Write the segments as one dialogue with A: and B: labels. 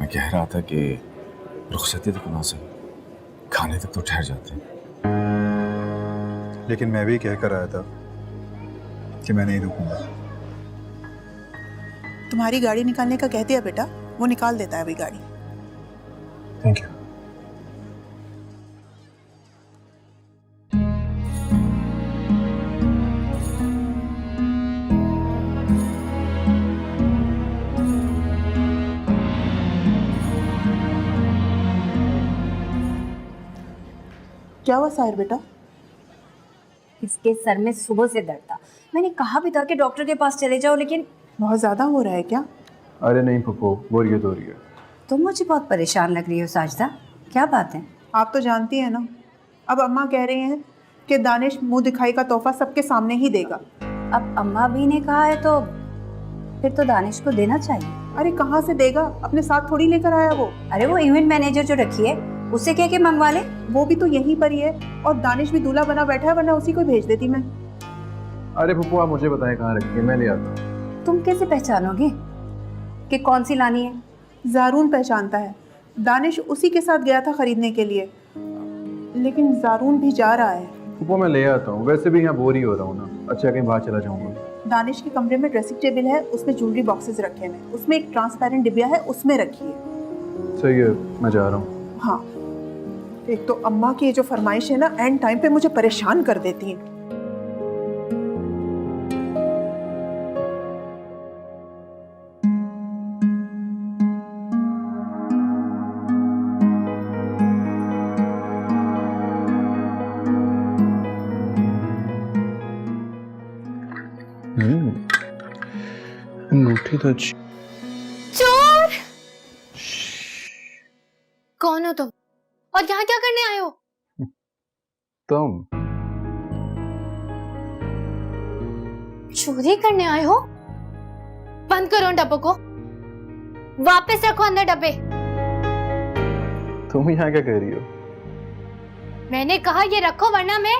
A: कह रहा था कि रुखसती तक ना सही, खाने तक तो ठहर जाते हैं।
B: लेकिन मैं भी कह कर आया था कि मैं नहीं रुकूंगा।
C: तुम्हारी गाड़ी निकालने का कह दिया बेटा, वो निकाल देता है अभी गाड़ी।
B: Thank you.
C: क्या हुआ साहिर बेटा?
D: इसके सर में सुबह से दर्द था। मैंने कहा भी था कि डॉक्टर के पास चले जाओ, लेकिन
C: बहुत ज्यादा हो रहा है क्या?
B: अरे नहीं पप्पू, बोरियत हो रही है।
D: तुम मुझे बहुत परेशान लग रही हो साजिदा, क्या बात है?
C: आप तो जानती हैं ना, अब अम्मा कह रही हैं कि दानिश मुंह दिखाई का तोहफा सबके सामने ही देगा।
D: अब अम्मा भी ने कहा है तो फिर तो दानिश को देना चाहिए।
C: अरे कहाँ से देगा, अपने साथ थोड़ी लेकर आया वो।
D: अरे वो इवेंट मैनेजर जो रखी है उससे कह के मंगवा ले।
C: वो भी तो यहीं पर ही है और दानिश भी दूल्हा बना बैठा है, वरना उसी को भेज देती मैं।
B: अरे पप्पू आप मुझे बताएं कहाँ रखी है, मैं ले आता हूँ।
D: तुम कैसे पहचानोगे कि कौन सी लानी है?
C: जारून पहचानता है, दानिश उसी के साथ गया था खरीदने के लिए, लेकिन जारून भी जा रहा है।
B: पप्पू मैं ले आता हूँ, वैसे भी यहाँ बोर ही हो रहा हूँ ना। अच्छा कहीं बाहर चला जाऊँगा।
C: दानिश के कमरे में ड्रेसिंग टेबल है, उसमें ज्वेलरी बॉक्सेस रखे हैं, उसमें एक ट्रांसपेरेंट डिब्बिया है, उसमें रखिए।
B: सही है, मैं जा रहा हूँ।
C: हाँ, एक तो अम्मा की ये जो फरमाइश है ना, एंड टाइम पे मुझे परेशान कर देती है।
B: अंगूठी तो अच्छी।
E: चोर! कौन हो तुम और यहाँ क्या करने आए हो?
B: तुम
E: चोरी करने आए हो? बंद करो उन डब्बों को, वापस रखो अंदर डब्बे।
B: तुम यहाँ क्या कर रही हो?
E: मैंने कहा ये रखो वरना मैं।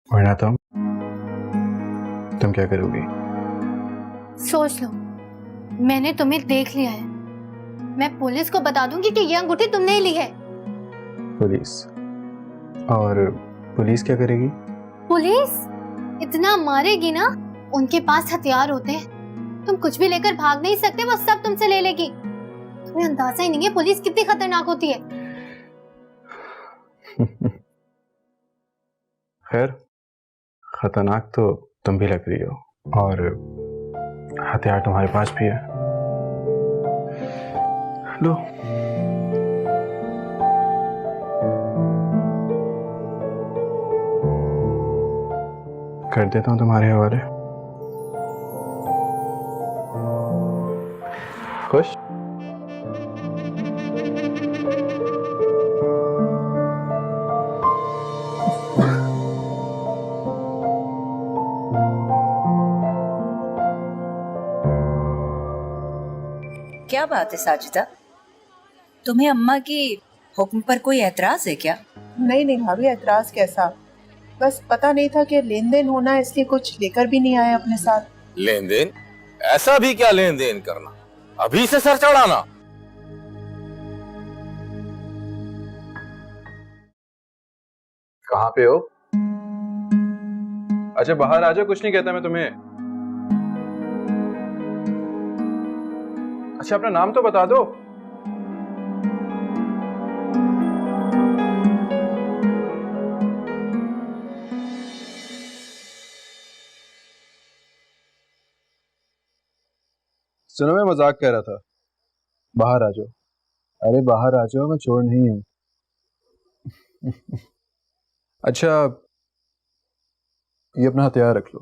B: वरना तुम क्या करोगी?
E: सोच लो, मैंने तुम्हें देख लिया है। मैं पुलिस को बता दूंगी कि ये अंगूठी तुमने ही ली है।
B: पुलिस? और पुलिस क्या करेगी?
E: पुलिस इतना मारेगी ना, उनके पास हथियार होते हैं, तुम कुछ भी लेकर भाग नहीं सकते, वो सब तुमसे ले लेगी। तुम्हें अंदाजा ही नहीं है पुलिस कितनी खतरनाक होती है।
B: खैर खतरनाक तो तुम भी लग रही हो, और हथियार तुम्हारे पास भी है। लो। कर देता हूँ तुम्हारे हवाले। खुश?
D: क्या बात है साजिदा, तुम्हें अम्मा की हुक्म पर कोई एतराज है क्या?
C: नहीं नहीं भाभी, एतराज कैसा, बस पता नहीं था कि लेन देन होना है, इसलिए कुछ लेकर भी नहीं आए अपने साथ।
F: लेन देन? ऐसा भी क्या लेन देन करना, अभी से सर चढ़ाना?
B: कहाँ पे हो? अच्छा बाहर आ जाओ, कुछ नहीं कहता मैं तुम्हें। अच्छा अपना नाम तो बता दो। सुनो मैं मजाक कह रहा था, बाहर आ जाओ। अरे बाहर आ जाओ, मैं चोर नहीं हूं। अच्छा ये अपना हथियार रख लो,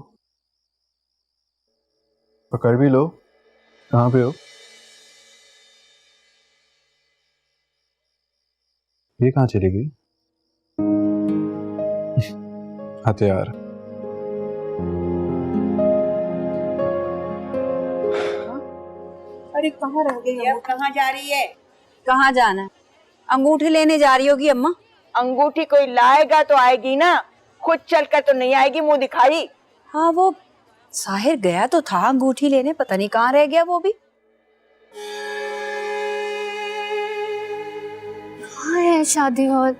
B: पकड़ भी लो। कहाँ पे हो? ये कहाँ चली गई? हथियार।
C: अरे कहाँ रह गई?
D: अब कहाँ जा रही है? कहाँ जाना है? अंगूठी लेने जा रही होगी अम्मा।
G: अंगूठी कोई लाएगा तो आएगी ना, खुद चलकर तो नहीं आएगी मुंह दिखाई।
D: हाँ वो साहिर गया तो था अंगूठी लेने, पता नहीं कहाँ रह गया वो भी।
E: हाँ है शादी हॉल।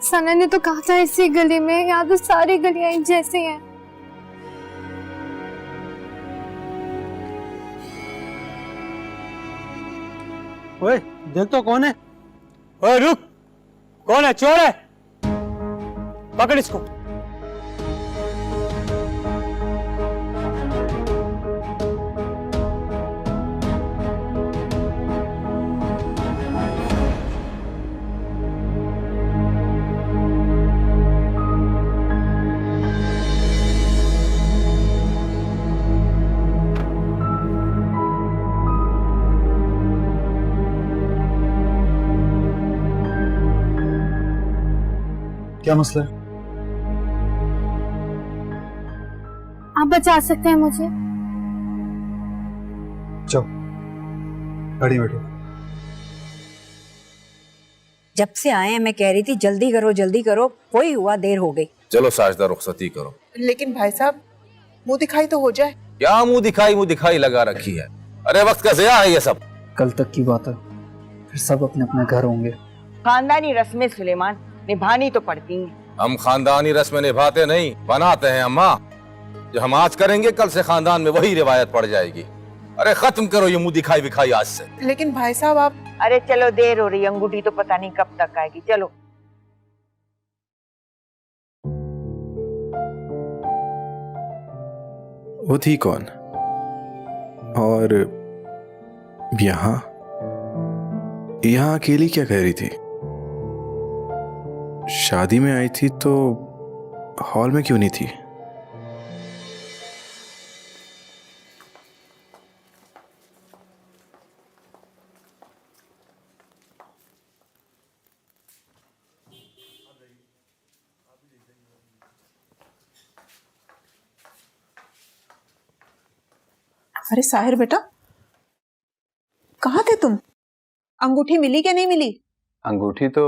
E: सना ने तो कहा था इसी गली में, यहाँ तो सारी गलियां एक जैसी हैं।
G: ओए देख तो कौन है। ओए रुक, कौन है? चोर है, पकड़ इसको।
A: क्या मसला है?
E: आप बचा सकते हैं मुझे?
A: चलो गाड़ी बैठो।
D: जब से आए हैं मैं कह रही थी जल्दी करो, कोई हुआ देर हो गई।
F: चलो साजिदा रुखसती करो।
C: लेकिन भाई साहब मुंह दिखाई तो हो जाए।
F: क्या मुंह दिखाई लगा रखी है? अरे वक्त का ज़िया है ये सब।
H: कल तक की बात है, फिर सब अपने अपने घर होंगे।
I: खानदानी रस्में सुलेमान निभानी तो पड़ती हैं।
F: हम खानदानी रस्में निभाते नहीं, बनाते हैं अम्मा। जो हम आज करेंगे कल से खानदान में वही रिवायत पड़ जाएगी। अरे खत्म करो ये मुंह दिखाई आज से।
C: लेकिन भाई साहब आप।
I: अरे चलो देर हो रही, अंगूठी तो पता नहीं कब तक आएगी। चलो
B: वो थी कौन? और यहाँ अकेली क्या कह रही थी? शादी में आई थी तो हॉल में क्यों नहीं थी?
C: अरे साहिर बेटा, कहाँ थे तुम? अंगूठी मिली क्या नहीं मिली?
B: अंगूठी तो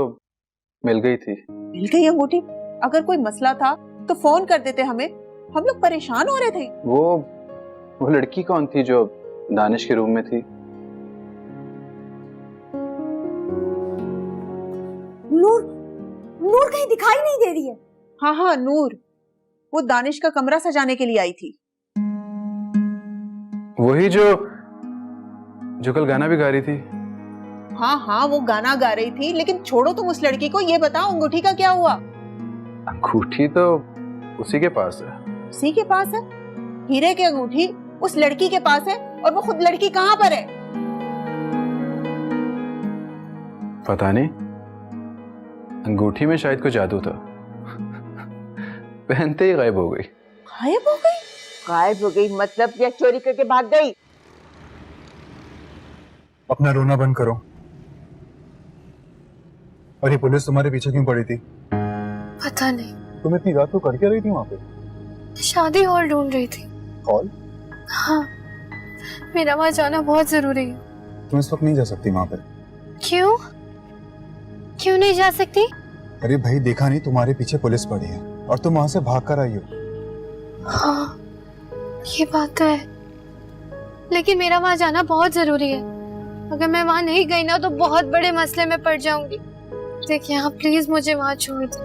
B: मिल गई थी।
C: मिल गई अंगूठी? अगर कोई मसला था तो फोन कर देते हमें, हम लोग परेशान हो रहे थे।
B: वो लड़की कौन थी जो दानिश के रूम में थी?
D: नूर कहीं दिखाई नहीं दे रही है।
C: हाँ नूर, वो दानिश का कमरा सजाने के लिए आई थी।
B: वही जो कल गाना भी गा रही थी।
C: हाँ वो गाना गा रही थी, लेकिन छोड़ो तुम उस लड़की को, ये बताओ अंगूठी का क्या हुआ?
B: अंगूठी तो उसी के पास है।
C: उसी के पास है? हीरे की अंगूठी उस लड़की के पास है, और वो खुद लड़की कहाँ पर है?
B: पता नहीं, अंगूठी में शायद कोई जादू था। पहनते ही गायब हो गई।
C: गायब हो गई?
I: गायब हो गई मतलब या चोरी करके भाग गई?
A: अपना रोना बंद करो। और ये पुलिस तुम्हारे पीछे क्यों पड़ी थी?
E: पता नहीं।
A: तुम इतनी रात को कर क्या रही थी वहां पे?
E: शादी हॉल ढूंढ रही थी।
A: हॉल?
E: हाँ, मेरा वहां जाना बहुत जरूरी है।
A: तुम इस वक्त नहीं जा सकती वहां पे।
E: क्यों नहीं जा सकती?
A: अरे भाई देखा नहीं, तुम्हारे पीछे पुलिस पड़ी है और तुम वहां से भाग कर आई हो।
E: हाँ ये बात तो है, लेकिन मेरा वहां जाना बहुत जरूरी है। अगर मैं वहां नहीं गई ना तो बहुत बड़े मसले में पड़ जाऊंगी। देखिए आप प्लीज मुझे वहां छोड़ दो,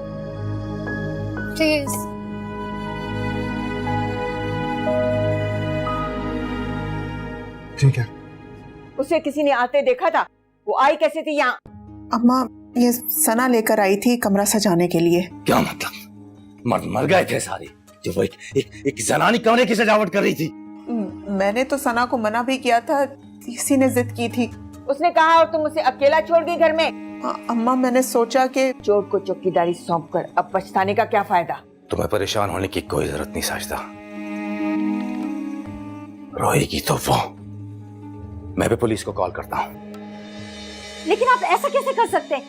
E: प्लीज।
A: ठीक है।
I: उसे किसी ने आते देखा था? वो आई कैसे थी यहाँ?
C: अम्मा, ये सना लेकर आई थी कमरा सजाने के लिए।
F: क्या मतलब? मर गए थे सारे जो वो एक जनानी कमरे की सजावट कर रही थी।
C: मैंने तो सना को मना भी किया था, इसी ने जिद की थी।
I: उसने कहा और तुम उसे अकेला छोड़ गई घर में?
C: अम्मा मैंने सोचा कि
I: चोर को चौकीदारी सौंप कर अब पछताने का क्या फायदा?
F: तुम्हें परेशान होने की कोई जरूरत नहीं साजिदा। रोएगी तो वो। मैं भी पुलिस को कॉल करता हूँ।
D: लेकिन आप ऐसा कैसे कर सकते हैं?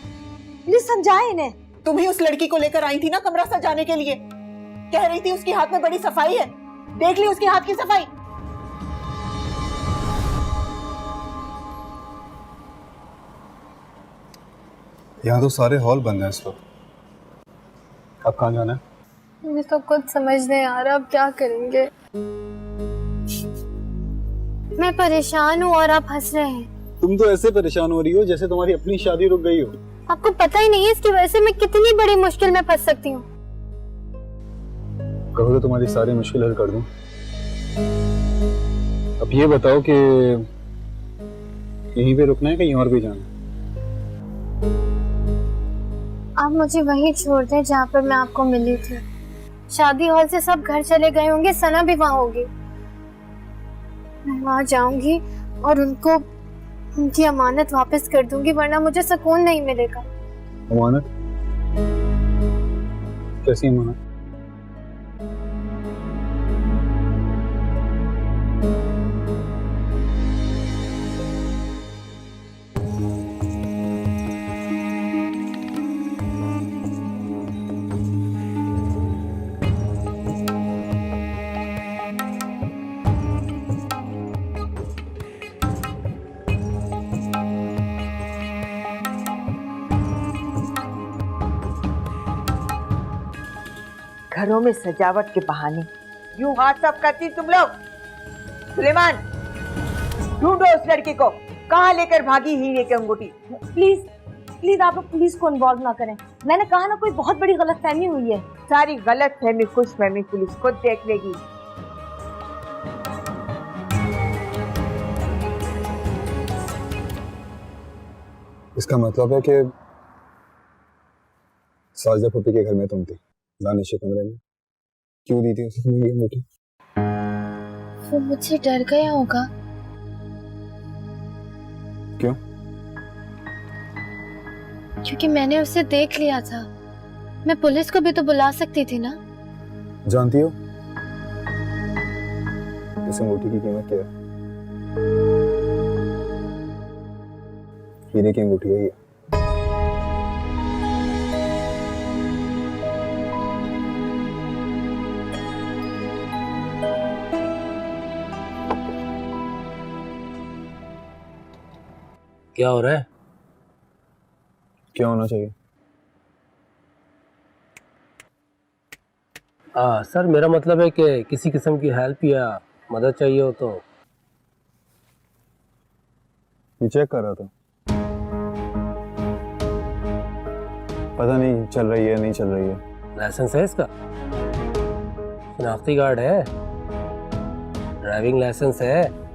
D: प्लीज समझाएं इन्हें।
C: तुम ही उस लड़की को लेकर आई थी ना कमरा सजाने के लिए। कह रही थी उसके हाथ में बड़ी सफाई है, देख ली उसके हाथ की सफाई।
A: यहाँ तो सारे हॉल बंद हैं इस वक्त। अब कहाँ जाना है?
E: मुझे तो कुछ समझ नहीं आ रहा, अब क्या करेंगे। मैं परेशान हूँ और आप हंस रहे हैं।
J: तुम तो ऐसे परेशान हो रही हो जैसे तुम्हारी अपनी शादी रुक गई हो।
E: आपको पता ही नहीं है इसकी वजह से मैं कितनी बड़ी मुश्किल में फंस सकती हूँ।
J: कहो तो तुम्हारी सारी मुश्किल हल कर दूं। अब ये बताओ कि यहीं पे रुकना है कहीं और भी जाना?
E: आप मुझे वहीं छोड़ दें जहाँ पर मैं आपको मिली थी। शादी हॉल से सब घर चले गए होंगे, सना भी वहाँ होगी। मैं वहाँ जाऊंगी और उनको उनकी अमानत वापस कर दूंगी, वरना मुझे सुकून नहीं मिलेगा।
J: अमानत? कैसी अमानत?
I: घरों में सजावट के बहाने यूं हाथ साफ करती तुम लोग। सुलेमान, ढूंढो उस लड़की को, कहाँ लेकर भागी हीरे की अंगूठी।
K: प्लीज प्लीज आप लोग पुलिस को इन्वॉल्व ना करें। मैंने कहा ना, कोई बहुत बड़ी गलतफहमी हुई है।
I: सारी गलतफहमी खुशफहमी पुलिस खुद देख लेगी।
J: इसका मतलब है कि साजिदा फूफी के घर में तुम थी, दानिश के कमरे में। क्यों दी थी उसने ये अंगूठी?
E: वो मुझसे डर गया होगा।
J: क्यों?
E: क्योंकि मैंने उसे देख लिया था। मैं पुलिस को भी तो बुला सकती थी ना।
J: जानती हो इस अंगूठी की कीमत क्या है? हीरे की अंगूठी है ये।
G: क्या हो रहा है?
J: क्या होना चाहिए?
G: सर मेरा मतलब है कि किसी किस्म की हेल्प या मदद चाहिए हो तो।
J: ये चेक कर रहा था, पता नहीं चल रही है नहीं चल रही है।
G: लाइसेंस है इसका? शनाख्ती कार्ड है? ड्राइविंग लाइसेंस है?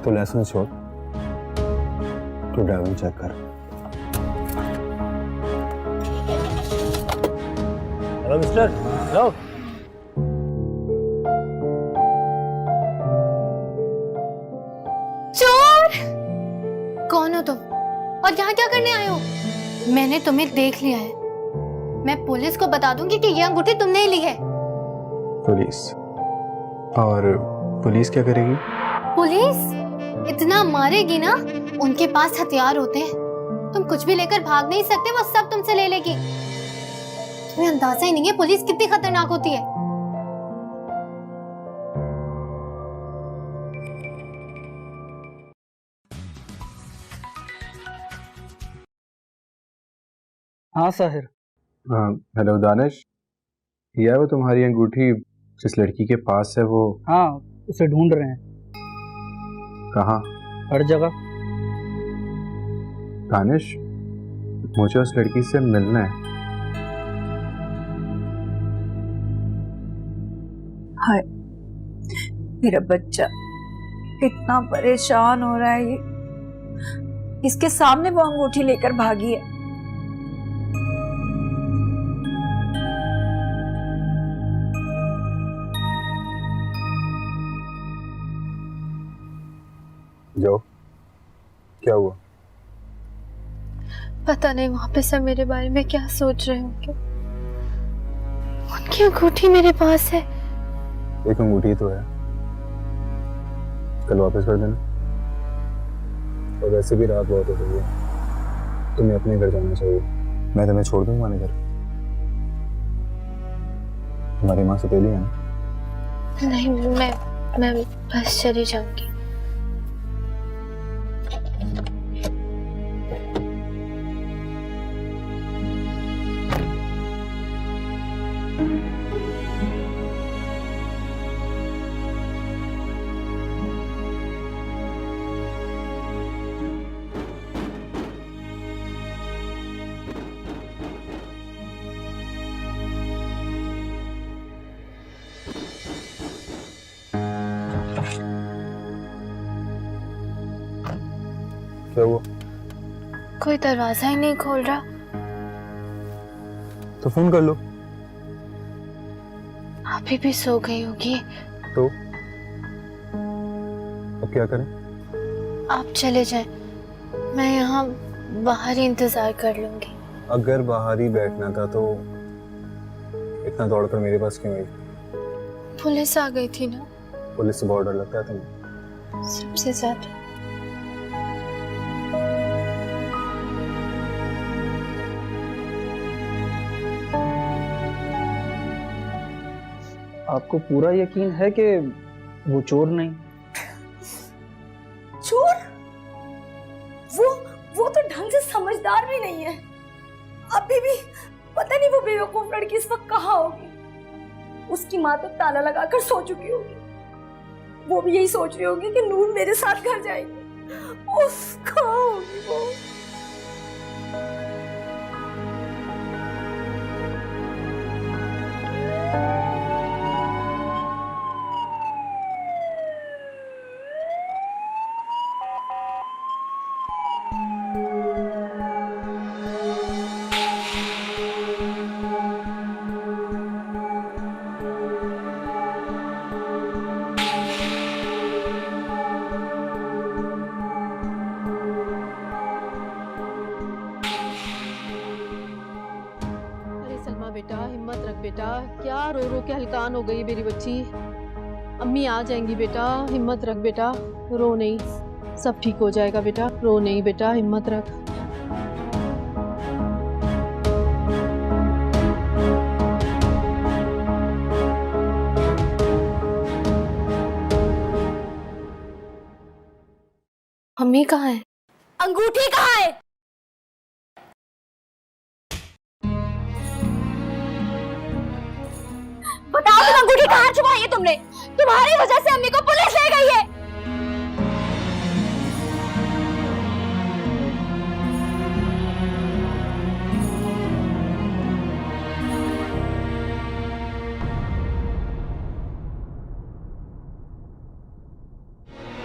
J: तो लाइसेंस छोड़, तो ड्राइविंग चेक कर।
G: Hello mister, hello.
E: चोर! कौन हो तुम और यहाँ क्या करने आए हो? मैंने तुम्हें देख लिया है। मैं पुलिस को बता दूंगी कि ये अंगूठी तुमने ही ली है।
B: पुलिस? और पुलिस क्या करेगी?
E: पुलिस इतना मारेगी ना, उनके पास हथियार होते हैं। तुम कुछ भी लेकर भाग नहीं सकते, वो सब तुमसे ले लेगी। तुम्हें अंदाजा ही नहीं है पुलिस कितनी खतरनाक होती है।
H: हाँ साहिर।
B: हाँ हेलो दानिश, ये है वो तुम्हारी अंगूठी जिस लड़की के पास है वो?
H: हाँ, उसे ढूंढ रहे हैं।
B: कहाँ?
H: हर जगह।
B: दानिश, मुझे उस लड़की से मिलना है।
D: हाय मेरा बच्चा कितना परेशान हो रहा है। ये इसके सामने वो अंगूठी लेकर भागी है।
J: जो क्या हुआ?
E: पता नहीं वहां पे सब मेरे बारे में क्या सोच रहे होंगे। उनकी अंगूठी मेरे पास है।
J: एक अंगूठी तो है, कल वापस कर देना। और वैसे भी रात बहुत हो गई है, तुम्हें अपने घर जाना चाहिए। मैं तुम्हें छोड़ दूंगा अपने घर। तुम्हारी माँ सतीली है ना?
E: नहीं, मैं बस चली जाऊंगी।
J: क्या हुआ?
E: कोई दरवाजा ही नहीं खोल रहा।
J: तो फोन कर लो।
E: अभी भी सो गई होगी।
J: तो अब क्या करें?
E: आप चले जाएं, मैं यहाँ बाहर ही इंतजार कर लूंगी।
J: अगर बाहर ही बैठना था तो इतना दौड़कर मेरे पास क्यों आई?
E: पुलिस आ गई थी ना।
J: पुलिस से बहुत डर लगता है तुम्हें?
E: सबसे ज्यादा।
H: आपको पूरा यकीन है कि वो चोर नहीं?
K: चोर? वो तो ढंग से समझदार भी नहीं है। अभी भी पता नहीं वो बेवकूफ लड़की इस वक्त कहाँ होगी। उसकी माँ तो ताला लगाकर सो चुकी होगी। वो भी यही सोच रही होगी कि नूर मेरे साथ घर जाएगी। उफ, कहाँ होगी वो?
L: बेटा हिम्मत रख बेटा, क्या रो रो के हलकान हो गई मेरी बच्ची। अम्मी आ जाएंगी बेटा, हिम्मत रख बेटा, रो नहीं, सब ठीक हो जाएगा बेटा, रो नहीं बेटा, हिम्मत रख।
E: अम्मी कहाँ है?
K: अंगूठी कहाँ है? बताओ, तुम अंगूठी कहाँ छुपाई है तुमने? तुम्हारी वजह से अम्मी को पुलिस ले गई है।